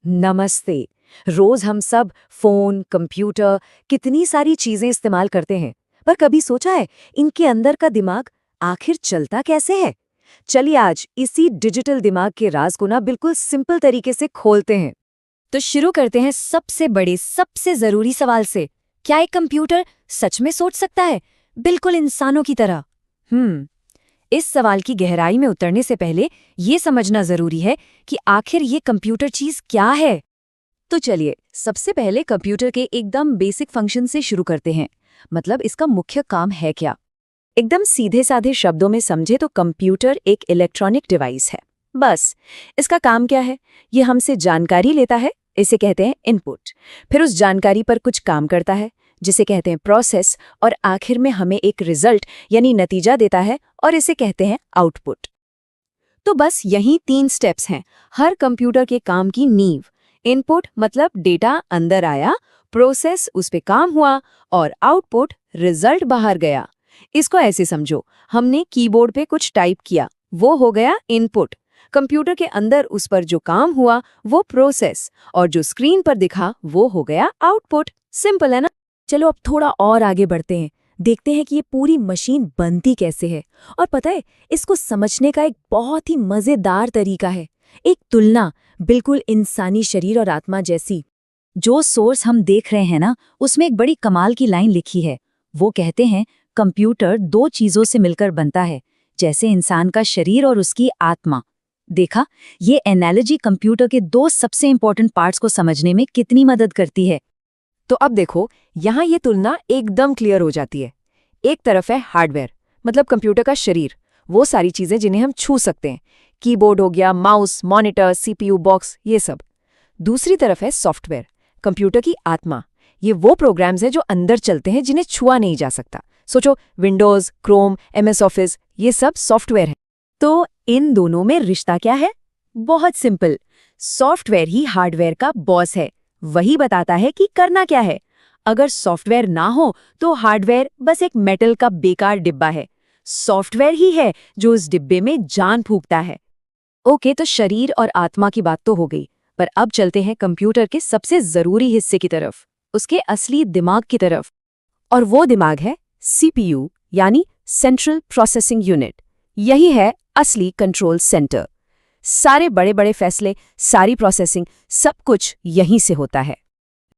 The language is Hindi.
नमस्ते। रोज हम सब फोन, कंप्यूटर, कितनी सारी चीजें इस्तेमाल करते हैं, पर कभी सोचा है इनके अंदर का दिमाग आखिर चलता कैसे है? चलिए आज इसी डिजिटल दिमाग के राज को ना बिल्कुल सिंपल तरीके से खोलते हैं। तो शुरू करते हैं सबसे बड़े, सबसे जरूरी सवाल से। क्या एक कंप्यूटर सच में सोच सकता है, बिल्कुल इंसानों की तरह? इस सवाल की गहराई में उतरने से पहले ये समझना जरूरी है कि आखिर ये कंप्यूटर चीज क्या है। तो चलिए सबसे पहले कंप्यूटर के एकदम बेसिक फंक्शन से शुरू करते हैं। मतलब इसका मुख्य काम है क्या? एकदम सीधे साधे शब्दों में समझे तो कंप्यूटर एक इलेक्ट्रॉनिक डिवाइस है। बस इसका काम क्या है? ये हमसे जानकारी लेता है, इसे कहते हैं इनपुट। फिर उस जानकारी पर कुछ काम करता है, जिसे कहते हैं प्रोसेस, और आखिर में हमें एक रिजल्ट यानी नतीजा देता है, और इसे कहते हैं आउटपुट। तो बस यही 3 स्टेप्स हैं हर कंप्यूटर के काम की नींव। इनपुट मतलब डेटा अंदर आया, प्रोसेस उस पे काम हुआ, और आउटपुट रिजल्ट बाहर गया। इसको ऐसे समझो, हमने कीबोर्ड पे कुछ टाइप किया, वो हो गया इनपुट। कंप्यूटर के अंदर उस पर जो काम हुआ वो प्रोसेस, और जो स्क्रीन पर दिखा वो हो गया आउटपुट। सिंपल है ना? चलो अब थोड़ा और आगे बढ़ते हैं, देखते हैं कि ये पूरी मशीन बनती कैसे है। और पता है, इसको समझने का एक बहुत ही मजेदार तरीका है, एक तुलना, बिल्कुल इंसानी शरीर और आत्मा जैसी। जो सोर्स हम देख रहे हैं ना, उसमें एक बड़ी कमाल की लाइन लिखी है। वो कहते हैं कंप्यूटर 2 चीजों से मिलकर बनता है, जैसे इंसान का शरीर और उसकी आत्मा। देखा, ये एनालॉजी कंप्यूटर के 2 सबसे इंपॉर्टेंट पार्ट्स को समझने में कितनी मदद करती है। तो अब देखो, यहाँ ये तुलना एकदम क्लियर हो जाती है। एक तरफ है हार्डवेयर, मतलब कंप्यूटर का शरीर, वो सारी चीजें जिन्हें हम छू सकते हैं, कीबोर्ड हो गया, माउस, मॉनिटर, सीपीयू, बॉक्स, ये सब। दूसरी तरफ है सॉफ्टवेयर, कंप्यूटर की आत्मा। ये वो प्रोग्राम्स हैं जो अंदर चलते हैं, जिन्हें छुआ नहीं जा सकता। सोचो, विंडोज, क्रोम, MS ऑफिस, ये सब सॉफ्टवेयर हैं। तो इन दोनों में रिश्ता क्या है? बहुत सिंपल, सॉफ्टवेयर ही हार्डवेयर का बॉस है। वही बताता है कि करना क्या है। अगर सॉफ्टवेयर ना हो तो हार्डवेयर बस एक मेटल का बेकार डिब्बा है। सॉफ्टवेयर ही है जो इस डिब्बे में जान फूंकता है। ओके, तो शरीर और आत्मा की बात तो हो गई, पर अब चलते हैं कंप्यूटर के सबसे जरूरी हिस्से की तरफ, उसके असली दिमाग की तरफ। और वो दिमाग है CPU, यानी सेंट्रल प्रोसेसिंग यूनिट। यही है असली कंट्रोल सेंटर। सारे बड़े बड़े फैसले, सारी प्रोसेसिंग, सब कुछ यहीं से होता है।